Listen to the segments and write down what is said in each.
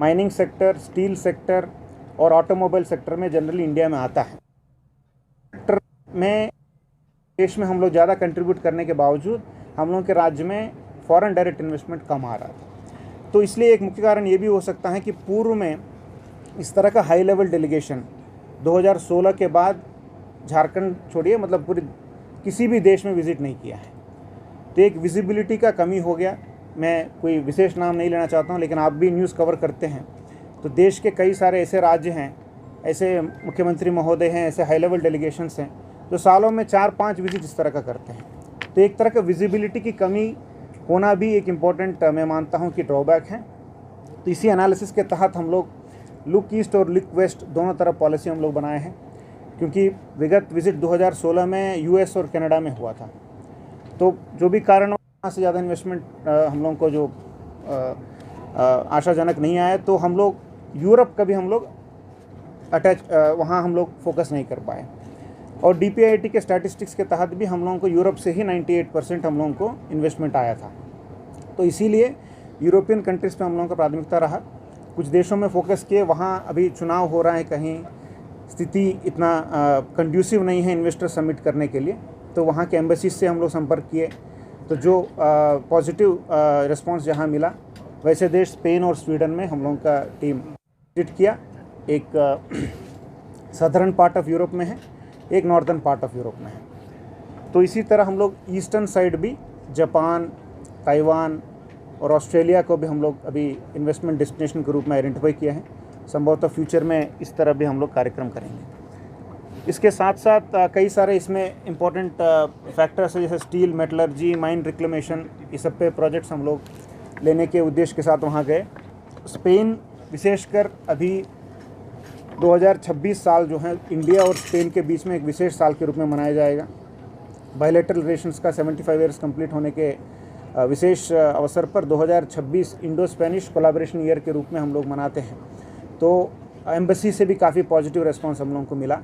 Mining sector, steel sector और automobile sector में generally India में आता है। सेक्टर में देश में हम लोग ज़्यादा कंट्रीब्यूट करने के बावजूद हम लोगों के राज्य में फॉरेन डायरेक्ट इन्वेस्टमेंट कम आ रहा था। तो इसलिए एक मुख्य कारण ये भी हो सकता है कि पूर्व में इस तरह का हाई लेवल डेलीगेशन 2016 के बाद झारखंड छोड़िए मतलब पूरे किसी भी देश में विजिट नहीं किया है। तो एक विजिबिलिटी का कमी हो गया। मैं कोई विशेष नाम नहीं लेना चाहता हूँ, लेकिन आप भी न्यूज़ कवर करते हैं तो देश के कई सारे ऐसे राज्य हैं, ऐसे मुख्यमंत्री महोदय हैं, ऐसे हाई लेवल डेलीगेशंस हैं जो सालों में 4-5 विजिट इस तरह का करते हैं। तो एक तरह का विजिबिलिटी की कमी होना भी एक इम्पॉर्टेंट मैं मानता हूँ कि ड्रॉबैक है। तो इसी एनालिसिस के तहत हम लोग लुक ईस्ट और लुक वेस्ट दोनों तरफ पॉलिसी हम लोग बनाए हैं, क्योंकि विगत विजिट 2016 में यूएस और कनाडा में हुआ था। तो जो भी कारण वहाँ से ज़्यादा इन्वेस्टमेंट हम लोगों को जो आशाजनक नहीं आया, तो हम लोग यूरोप का भी हम लोग वहाँ हम लोग फोकस नहीं कर पाए। और DPIIT के स्टैटिस्टिक्स के तहत भी हम लोगों को यूरोप से ही 98% हम लोगों को इन्वेस्टमेंट आया था। तो इसीलिए यूरोपियन कंट्रीज़ पे हम लोगों का प्राथमिकता रहा। कुछ देशों में फोकस किए, वहाँ अभी चुनाव हो रहा है, कहीं स्थिति इतना कंड्यूसिव नहीं है इन्वेस्टर सबमिट करने के लिए, तो वहाँ के एम्बेसीज से हम लोग संपर्क किए। तो जो पॉजिटिव रिस्पांस जहाँ मिला, वैसे देश स्पेन और स्वीडन में हम लोगों का टीम विजिट किया। एक सदर्न पार्ट ऑफ यूरोप में है, एक नॉर्दर्न पार्ट ऑफ यूरोप में है। तो इसी तरह हम लोग ईस्टर्न साइड भी जापान, ताइवान और ऑस्ट्रेलिया को भी हम लोग अभी इन्वेस्टमेंट डेस्टिनेशन के रूप में आइडेंटिफाई किया है। संभवतः फ्यूचर में इस तरह भी हम लोग कार्यक्रम करेंगे। इसके साथ साथ कई सारे इसमें इम्पोर्टेंट फैक्टर्स हैं, जैसे स्टील, मेटलर्जी, माइन रिक्लेमेशन, इस सब पे प्रोजेक्ट्स हम लोग लेने के उद्देश्य के साथ वहाँ गए। स्पेन विशेषकर अभी 2026 साल जो है इंडिया और स्पेन के बीच में एक विशेष साल के रूप में मनाया जाएगा। बायलैटरल रिलेशंस का 75 ईयर्स कंप्लीट होने के विशेष अवसर पर 2026 इंडो स्पेनिश कोलैबोरेशन ईयर के रूप में हम लोग मनाते हैं। तो एम्बेसी से भी काफ़ी पॉजिटिव रिस्पांस हम लोगों को मिला,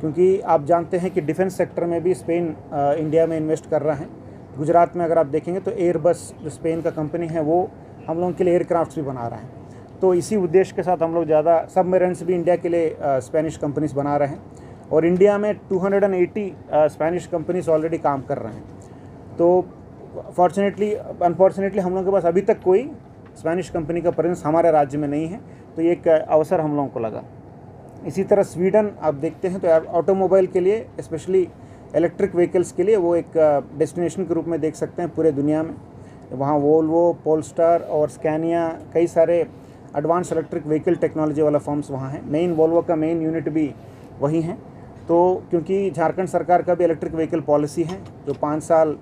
क्योंकि आप जानते हैं कि डिफेंस सेक्टर में भी स्पेन इंडिया में इन्वेस्ट कर रहा है। गुजरात में अगर आप देखेंगे तो एयरबस जो स्पेन का कंपनी है वो हम लोगों के लिए एयरक्राफ्ट्स भी बना रहा है। तो इसी उद्देश्य के साथ हम लोग ज़्यादा सबमरीन्स भी इंडिया के लिए स्पेनिश कंपनीज बना रहे हैं, और इंडिया में 280 स्पेनिश कंपनीज ऑलरेडी काम कर रहे हैं। तो अनफॉर्चुनेटली हम लोगों के पास अभी तक कोई स्पेनिश कंपनी का प्रेजेंस हमारे राज्य में नहीं है, तो ये एक अवसर हम लोगों को लगा। इसी तरह स्वीडन आप देखते हैं तो ऑटोमोबाइल के लिए, स्पेशली इलेक्ट्रिक व्हीकल्स के लिए वो एक डेस्टिनेशन के रूप में देख सकते हैं पूरे दुनिया में। वहाँ वोल्वो, पोलस्टार और स्कैनिया, कई सारे एडवांस इलेक्ट्रिक व्हीकल टेक्नोलॉजी वाला फर्म्स वहाँ हैं। मेन वोल्वो का मेन यूनिट भी वही है। तो क्योंकि झारखंड सरकार का भी इलेक्ट्रिक व्हीकल पॉलिसी है जो 5 साल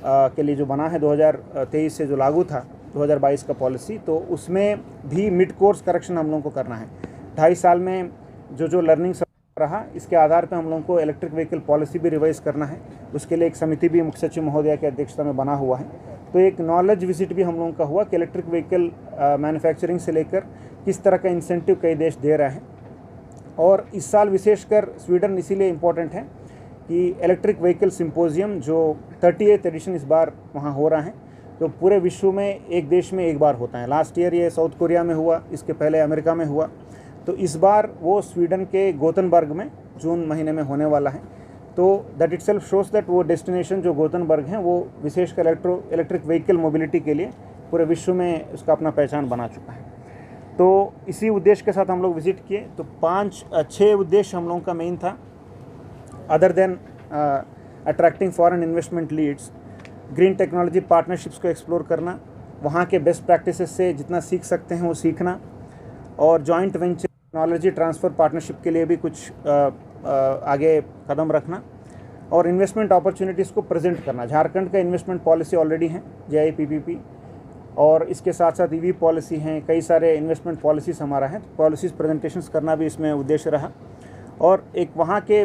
के लिए जो बना है, 2023 से जो लागू था 2022 का पॉलिसी, तो उसमें भी मिड कोर्स करेक्शन हम लोगों को करना है। 2.5 साल में जो लर्निंग रहा, इसके आधार पर हम लोगों को इलेक्ट्रिक व्हीकल पॉलिसी भी रिवाइज करना है। उसके लिए एक समिति भी मुख्य सचिव महोदया की अध्यक्षता में बना हुआ है। तो एक नॉलेज विजिट भी हम लोगों का हुआ कि इलेक्ट्रिक व्हीकल मैन्युफैक्चरिंग से लेकर किस तरह का इंसेंटिव कई देश दे रहे हैं। और इस साल विशेषकर स्वीडन इसीलिए इम्पोर्टेंट है कि इलेक्ट्रिक व्हीकल सिम्पोजियम जो 38th एडिशन इस बार वहाँ हो रहा है, तो पूरे विश्व में एक देश में एक बार होता है। लास्ट ईयर ये साउथ कोरिया में हुआ, इसके पहले अमेरिका में हुआ, तो इस बार वो स्वीडन के गोथनबर्ग में जून महीने में होने वाला है। तो दैट इटसेल्फ शोज दैट वो डेस्टिनेशन जो गोथनबर्ग है वो विशेषकर इलेक्ट्रिक व्हीकल मोबिलिटी के लिए पूरे विश्व में उसका अपना पहचान बना चुका है। तो इसी उद्देश्य के साथ हम लोग विजिट किए। तो 5-6 उद्देश्य हम लोगों का मेन था, other than attracting foreign investment leads, green technology partnerships को एक्सप्लोर करना, वहाँ के बेस्ट प्रैक्टिसेस से जितना सीख सकते हैं वो सीखना, और joint venture technology transfer partnership के लिए भी कुछ आगे कदम रखना, और इन्वेस्टमेंट अपॉर्चुनिटीज़ को प्रेजेंट करना। झारखंड का इन्वेस्टमेंट पॉलिसी ऑलरेडी है JIPPP, और इसके साथ साथ EV पॉलिसी हैं, कई सारे इन्वेस्टमेंट पॉलिसीज़ हमारा है। पॉलिसीज़ प्रेजेंटेशंस करना भी इसमें उद्देश्य रहा, और एक वहाँ के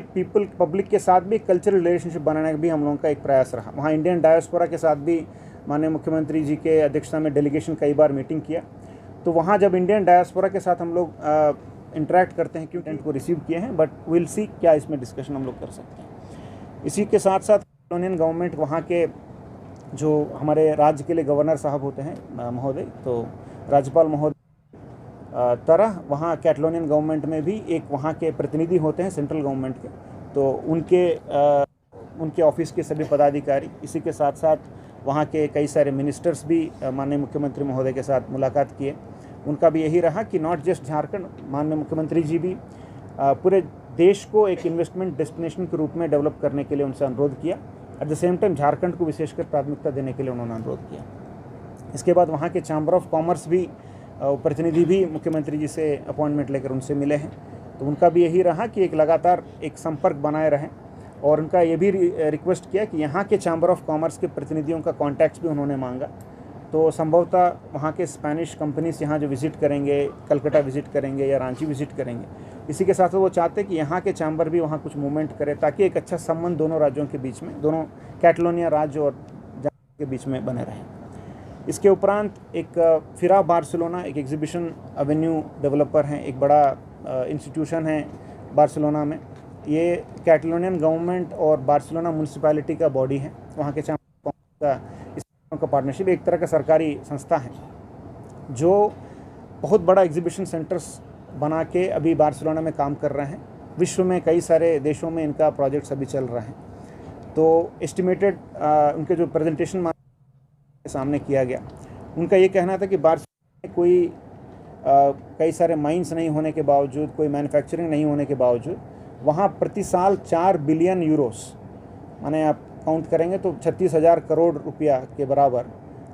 पब्लिक के साथ भी कल्चरल रिलेशनशिप बनाने का भी हम लोगों का एक प्रयास रहा। वहाँ इंडियन डायस्पोरा के साथ भी माननीय मुख्यमंत्री जी के अध्यक्षता में डेलीगेशन कई बार मीटिंग किया। तो वहाँ जब इंडियन डायस्पोरा के साथ हम लोग इंटरेक्ट करते हैं, क्यों टेंट को रिसीव किए हैं, बट विल सी क्या इसमें डिस्कशन हम लोग कर सकते हैं। इसी के साथ साथ यूनियन गवर्नमेंट, वहाँ के जो हमारे राज्य के लिए गवर्नर साहब होते हैं महोदय, तो राज्यपाल महोदय तरह वहाँ कैटलोनियन गवर्नमेंट में भी एक वहाँ के प्रतिनिधि होते हैं सेंट्रल गवर्नमेंट के, तो उनके ऑफिस के सभी पदाधिकारी, इसी के साथ साथ वहाँ के कई सारे मिनिस्टर्स भी माननीय मुख्यमंत्री महोदय के साथ मुलाकात किए। उनका भी यही रहा कि नॉट जस्ट झारखंड, माननीय मुख्यमंत्री जी भी पूरे देश को एक इन्वेस्टमेंट डेस्टिनेशन के रूप में डेवलप करने के लिए उनसे अनुरोध किया। At the same time Jharkhand को विशेषकर प्राथमिकता देने के लिए उन्होंने अनुरोध किया। इसके बाद वहाँ के चैम्बर ऑफ कॉमर्स भी प्रतिनिधि भी मुख्यमंत्री जी से अपॉइंटमेंट लेकर उनसे मिले हैं, तो उनका भी यही रहा कि एक लगातार एक संपर्क बनाए रहें, और उनका ये भी रिक्वेस्ट किया कि यहाँ के चैम्बर ऑफ कॉमर्स के प्रतिनिधियों का कॉन्टैक्ट्स भी उन्होंने मांगा। तो संभवतः वहाँ के स्पेनिश कंपनीज यहाँ जो विज़िट करेंगे, कलकत्ता विज़िट करेंगे या रांची विज़िट करेंगे, इसी के साथ वो चाहते हैं कि यहाँ के चैम्बर भी वहाँ कुछ मूवमेंट करे, ताकि एक अच्छा संबंध दोनों राज्यों के बीच में, दोनों कैटलोनिया राज्य और के बीच में बने रहे। इसके उपरांत एक फिरा बार्सिलोना एक एग्जीबिशन एवेन्यू डेवलपर हैं, एक बड़ा इंस्टीट्यूशन है बार्सिलोना में। ये कैटलोनियन गवर्नमेंट और बार्सिलोना म्यूनिसिपैलिटी का बॉडी है, वहाँ के चैम्बर का पार्टनरशिप, एक तरह का सरकारी संस्था है जो बहुत बड़ा एग्जीबिशन सेंटर्स बना के अभी बार्सिलोना में काम कर रहे हैं। विश्व में कई सारे देशों में इनका प्रोजेक्ट्स अभी चल रहे हैं। तो एस्टिमेटेड उनके जो प्रेजेंटेशन सामने किया गया, उनका ये कहना था कि बार्सिलोना में कोई कई सारे माइंस नहीं होने के बावजूद, कोई मैन्युफैक्चरिंग नहीं होने के बावजूद, वहाँ प्रति साल 4 बिलियन यूरोस, माने आप काउंट करेंगे तो 36,000 करोड़ रुपया के बराबर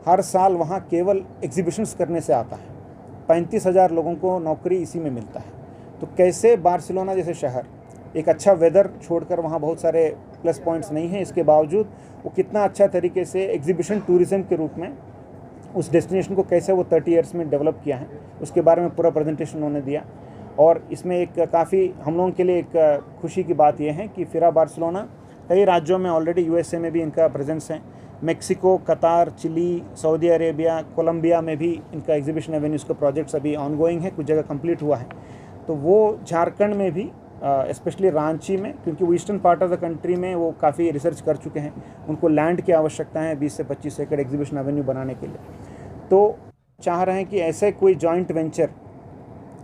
हर साल वहाँ केवल एग्जीबिशंस करने से आता है। 35,000 लोगों को नौकरी इसी में मिलता है। तो कैसे बार्सिलोना जैसे शहर, एक अच्छा वेदर छोड़कर वहाँ बहुत सारे प्लस पॉइंट्स नहीं हैं, इसके बावजूद वो कितना अच्छा तरीके से एग्जीबिशन टूरिज़्म के रूप में उस डेस्टिनेशन को कैसे वो 30 ईयर्स में डेवलप किया है, उसके बारे में पूरा प्रेजेंटेशन उन्होंने दिया। और इसमें एक काफ़ी हम लोगों के लिए एक खुशी की बात यह है कि फिरा बार्सिलोना कई राज्यों में ऑलरेडी, यूएसए में भी इनका प्रेजेंस है, मेक्सिको, कतार, चिली, सऊदी अरेबिया, कोलंबिया में भी इनका एग्जीबिशन एवेन्यूज़ का प्रोजेक्ट्स अभी ऑनगोइंग है, कुछ जगह कंप्लीट हुआ है। तो वो झारखंड में भी स्पेशली रांची में, क्योंकि वो eastern part of the country में वो काफ़ी रिसर्च कर चुके हैं, उनको लैंड की आवश्यकता है 20 से 25 एकड़ एग्जीबिशन एवेन्यू बनाने के लिए। तो चाह रहे हैं कि ऐसे कोई जॉइंट वेंचर,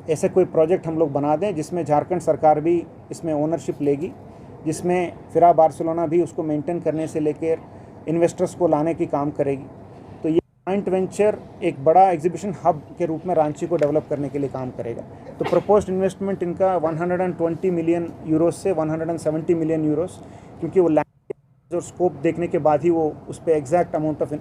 ऐसे कोई प्रोजेक्ट हम लोग बना दें जिसमें झारखंड सरकार भी इसमें ओनरशिप लेगी, जिसमें फिरा बार्सिलोना भी उसको मेंटेन करने से लेकर इन्वेस्टर्स को लाने की काम करेगी। तो ये जॉइंट वेंचर एक बड़ा एग्जीबिशन हब के रूप में रांची को डेवलप करने के लिए काम करेगा। तो प्रपोज्ड इन्वेस्टमेंट इनका 120 मिलियन यूरोस से 170 मिलियन यूरोस, क्योंकि वो लैंड और स्कोप देखने के बाद ही वो उस पर एग्जैक्ट अमाउंट ऑफ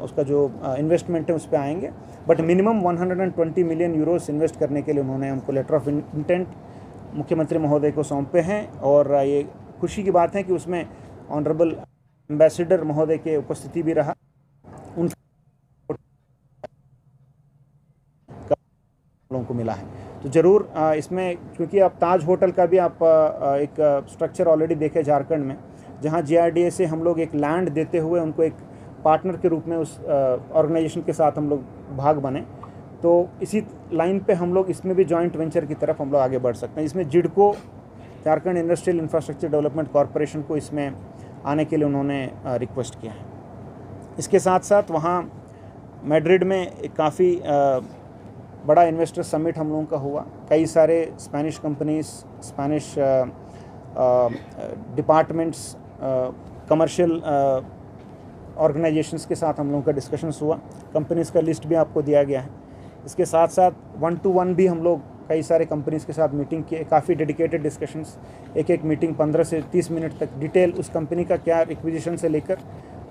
उसका जो इन्वेस्टमेंट है उस पर आएंगे। But minimum 120 million Euros invest करने के लिए उन्होंने हमको लेटर ऑफ इंटेंट मुख्यमंत्री महोदय को सौंपे हैं। और ये खुशी की बात है कि उसमें ऑनरेबल एम्बेसडर महोदय के उपस्थिति भी रहा, उन लोगों को मिला है। तो ज़रूर इसमें, क्योंकि आप ताज होटल का भी आप एक स्ट्रक्चर ऑलरेडी देखे झारखंड में, जहां जीआरडीए से हम लोग एक लैंड देते हुए उनको एक पार्टनर के रूप में उस ऑर्गेनाइजेशन के साथ हम लोग भाग बने। तो इसी लाइन पे हम लोग इसमें भी जॉइंट वेंचर की तरफ हम लोग आगे बढ़ सकते हैं। इसमें JIDCO, Jharkhand industrial infrastructure development corporation को इसमें आने के लिए उन्होंने रिक्वेस्ट किया है। इसके साथ साथ वहाँ मैड्रिड में एक काफ़ी बड़ा इन्वेस्टर समिट हम लोगों का हुआ। कई सारे Spanish companies, Spanish departments, commercial organisations के साथ हम लोगों का डिस्कशंस हुआ। कंपनीज़ का लिस्ट भी आपको दिया गया है। इसके साथ साथ 1-to-1 भी हम लोग कई सारे कंपनीज़ के साथ मीटिंग किए, काफ़ी डेडिकेटेड डिस्कशंस, एक मीटिंग 15 से 30 मिनट तक डिटेल उस कंपनी का क्या रिक्विजिशन से लेकर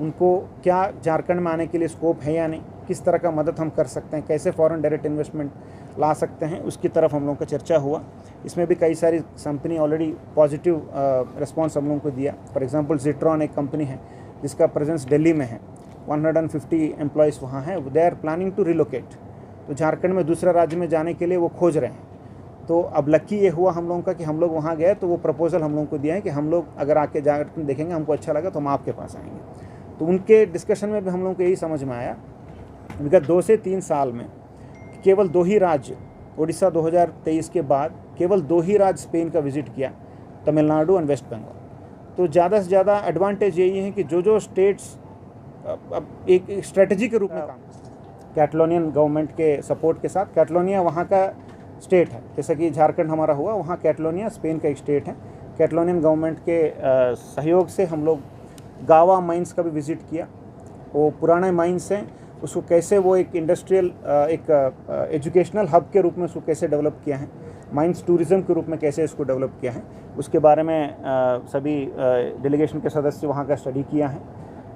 उनको क्या झारखंड में आने के लिए स्कोप है या नहीं, किस तरह का मदद हम कर सकते हैं, कैसे फॉरेन डायरेक्ट इन्वेस्टमेंट ला सकते हैं, उसकी तरफ हम लोगों का चर्चा हुआ। इसमें भी कई सारी कंपनी ऑलरेडी पॉजिटिव रिस्पॉन्स हम लोगों को दिया। फॉर एग्जांपल जिट्रॉन एक कंपनी है जिसका प्रेजेंस दिल्ली में है, 150 एम्प्लॉयज़ वहाँ हैं, they are planning to relocate. तो झारखंड में दूसरा राज्य में जाने के लिए वो खोज रहे हैं। तो अब लकी ये हुआ हम लोगों का कि हम लोग वहाँ गए, तो वो प्रपोज़ल हम लोगों को दिया है कि हम लोग अगर आके जाकर देखेंगे, हमको अच्छा लगा तो हम आपके पास आएंगे। तो उनके डिस्कशन में भी हम लोगों को यही समझ में आया विगत 2 से 3 साल में केवल 2 ही राज्य, उड़ीसा 2023 के बाद केवल 2 ही राज्य स्पेन का विजिट किया, तमिलनाडु और वेस्ट बंगाल। तो ज़्यादा से ज़्यादा एडवांटेज यही है कि जो स्टेट्स अब एक स्ट्रेटजी के रूप में काम, कैटलोनियन गवर्नमेंट के सपोर्ट के साथ। कैटलोनिया वहाँ का स्टेट है, जैसा कि झारखंड हमारा हुआ, वहाँ कैटलोनिया स्पेन का एक स्टेट है। कैटलोनियन गवर्नमेंट के सहयोग से हम लोग गावा माइंस का भी विज़िट किया। वो पुराने माइंस हैं, उसको कैसे वो एक इंडस्ट्रियल एक एजुकेशनल हब के रूप में उसको कैसे डेवलप किया है, माइंस टूरिज़्म के रूप में कैसे इसको डेवलप किया है, उसके बारे में सभी डेलीगेशन के सदस्य वहाँ का स्टडी किया है।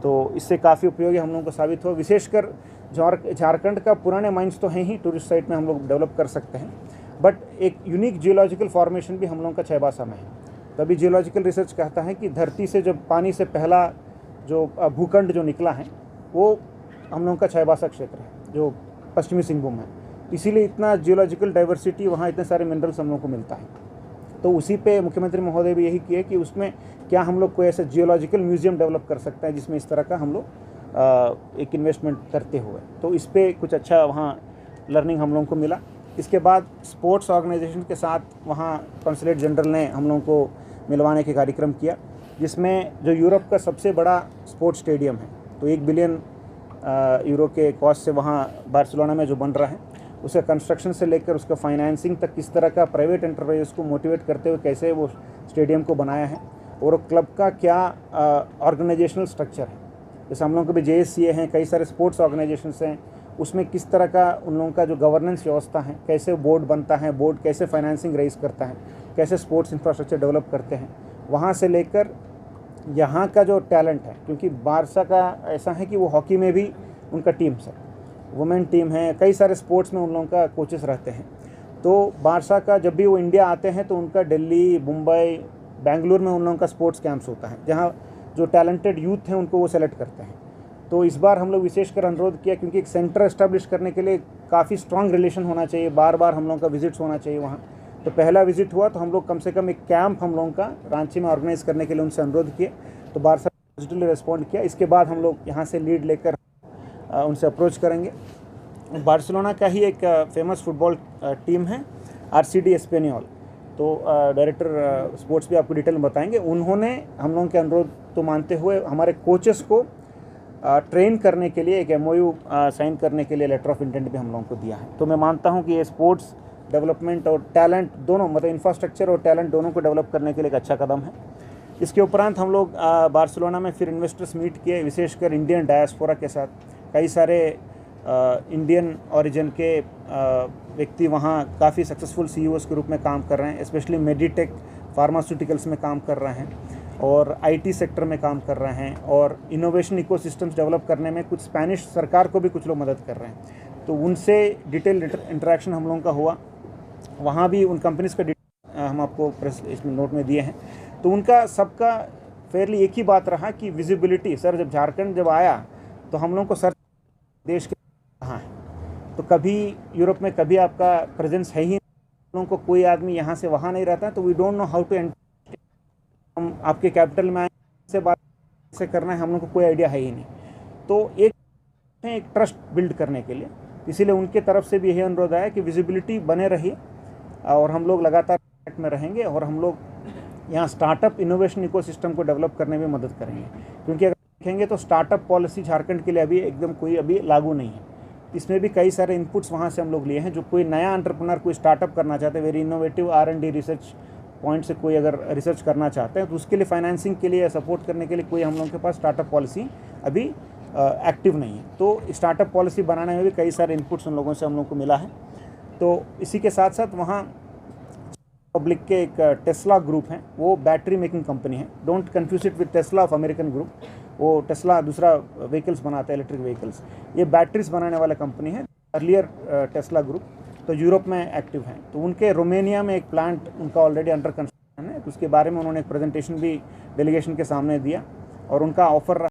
तो इससे काफ़ी उपयोगी हम लोगों को साबित हुआ। विशेषकर झारखंड का पुराने माइंस तो हैं ही, टूरिस्ट साइट में हम लोग डेवलप कर सकते हैं, बट एक यूनिक जियोलॉजिकल फॉर्मेशन भी हम लोगों का चाईबासा में है। तभी जियोलॉजिकल रिसर्च कहता है कि धरती से जब पानी से पहला जो भूखंड जो निकला है वो हम लोगों का चाईबासा क्षेत्र है, जो पश्चिमी सिंहभूम है। इसीलिए इतना जियोलॉजिकल डाइवर्सिटी, वहाँ इतने सारे मिनरल्स हम लोगों को मिलता है। तो उसी पे मुख्यमंत्री महोदय भी यही किए कि उसमें क्या हम लोग कोई ऐसा जियोलॉजिकल म्यूजियम डेवलप कर सकते हैं जिसमें इस तरह का हम लोग एक इन्वेस्टमेंट करते हुए। तो इस पर कुछ अच्छा वहाँ लर्निंग हम लोगों को मिला। इसके बाद स्पोर्ट्स ऑर्गेनाइजेशन के साथ वहाँ कॉन्सुलेट जनरल ने हम लोगों को मिलवाने के कार्यक्रम किया, जिसमें जो यूरोप का सबसे बड़ा स्पोर्ट्स स्टेडियम है, तो 1 बिलियन यूरो के कॉस्ट से वहाँ बार्सिलोना में जो बन रहा है, उसका कंस्ट्रक्शन से लेकर उसका फाइनेंसिंग तक किस तरह का प्राइवेट एंटरप्राइज को मोटिवेट करते हुए कैसे वो स्टेडियम को बनाया है, और क्लब का क्या ऑर्गेनाइजेशनल स्ट्रक्चर है। जैसे हम लोगों के भी JSCA हैं, कई सारे स्पोर्ट्स ऑर्गेनाइजेशंस हैं, उसमें किस तरह का उन लोगों का जो गवर्नेंस व्यवस्था है, कैसे बोर्ड बनता है, बोर्ड कैसे फाइनेंसिंग रेज करता है, कैसे स्पोर्ट्स इंफ्रास्ट्रक्चर डेवलप करते हैं, वहाँ से लेकर यहाँ का जो टैलेंट है, क्योंकि बारसा का ऐसा है कि वो हॉकी में भी उनका टीम्स है, वुमेन टीम है, कई सारे स्पोर्ट्स में उन लोगों का कोचेस रहते हैं। तो बारसा का जब भी वो इंडिया आते हैं तो उनका दिल्ली, मुंबई, बेंगलुरु में उन लोगों का स्पोर्ट्स कैंप्स होता है, जहाँ जो टैलेंटेड यूथ हैं उनको वो सेलेक्ट करते हैं। तो इस बार हम लोग विशेषकर अनुरोध किया, क्योंकि एक सेंटर एस्टेब्लिश करने के लिए काफ़ी स्ट्रॉन्ग रिलेशन होना चाहिए, बार बार हम लोगों का विजिट्स होना चाहिए वहाँ। तो पहला विजिट हुआ तो हम लोग कम से कम एक कैंप हम लोगों का रांची में ऑर्गेनाइज करने के लिए उनसे अनुरोध किए, तो बारसा पॉजिटिवली रिस्पॉन्ड किया। इसके बाद हम लोग यहाँ से लीड लेकर उनसे अप्रोच करेंगे। बार्सिलोना का ही एक फेमस फुटबॉल टीम है RCD एस्पेनियोल, तो डायरेक्टर स्पोर्ट्स भी आपको डिटेल में बताएंगे। उन्होंने हम लोगों के अनुरोध तो मानते हुए हमारे कोचेस को ट्रेन करने के लिए एक MOU साइन करने के लिए लेटर ऑफ इंटेंट भी हम लोगों को दिया है। तो मैं मानता हूं कि ये स्पोर्ट्स डेवलपमेंट और टैलेंट दोनों, मतलब इंफ्रास्ट्रक्चर और टैलेंट दोनों को डेवलप करने के लिए एक अच्छा कदम है। इसके उपरांत हम लोग बार्सिलोना में फिर इन्वेस्टर्स मीट किए, विशेषकर इंडियन डायस्पोरा के साथ। कई सारे इंडियन ओरिजिन के व्यक्ति वहाँ काफ़ी सक्सेसफुल CEOs के रूप में काम कर रहे हैं, स्पेशली मेडिटेक फार्मास्यूटिकल्स में काम कर रहे हैं और IT सेक्टर में काम कर रहे हैं, और इनोवेशन इकोसिस्टम्स डेवलप करने में कुछ स्पेनिश सरकार को भी कुछ लोग मदद कर रहे हैं। तो उनसे डिटेल इंटरेक्शन हम लोगों का हुआ। वहाँ भी उन कंपनीज़ का हम आपको प्रेस इसमें नोट में दिए हैं। तो उनका सबका फेयरली एक ही बात रहा कि विजिबिलिटी, सर जब झारखंड जब आया तो हम लोगों को सर देश के कहाँ है, तो कभी यूरोप में कभी आपका प्रेजेंस है ही नहीं, लोगों को कोई आदमी यहाँ से वहाँ नहीं रहता है, तो we don't know how to enter. हम आपके कैपिटल में आए से बात से करना है, हम लोग को कोई आइडिया है ही नहीं। तो एक ट्रस्ट बिल्ड करने के लिए, इसीलिए उनके तरफ से भी यही अनुरोध आया कि विजिबिलिटी बने रही और हम लोग लगातार में रहेंगे, और हम लोग यहाँ स्टार्टअप इनोवेशन इकोसिस्टम को डेवलप करने में मदद करेंगे। क्योंकि अगर देखेंगे तो स्टार्टअप पॉलिसी झारखंड के लिए अभी एकदम कोई अभी लागू नहीं है। इसमें भी कई सारे इनपुट्स वहाँ से हम लोग लिए हैं। जो कोई नया एंटरप्रेन्योर कोई स्टार्टअप करना चाहते हैं, very innovative R&D research point से कोई अगर रिसर्च करना चाहते हैं, तो उसके लिए फाइनेंसिंग के लिए सपोर्ट करने के लिए कोई हम लोगों के पास स्टार्टअप पॉलिसी अभी एक्टिव नहीं है। तो स्टार्टअप पॉलिसी बनाने में भी कई सारे इनपुट्स उन लोगों से हम लोग को मिला है। तो इसी के साथ साथ वहाँ पब्लिक के एक टेस्ला ग्रुप है, वो बैटरी मेकिंग कंपनी है। Don't confuse it with Tesla of American group. वो टेस्ला दूसरा व्हीकल्स बनाता है, इलेक्ट्रिक व्हीकल्स। ये बैटरीज बनाने वाला कंपनी है, अर्लियर टेस्ला ग्रुप। तो यूरोप में एक्टिव है। तो उनके रोमेनिया में एक प्लांट उनका ऑलरेडी अंडर कंस्ट्रक्शन है। तो उसके बारे में उन्होंने एक प्रेजेंटेशन भी डेलीगेशन के सामने दिया, और उनका ऑफर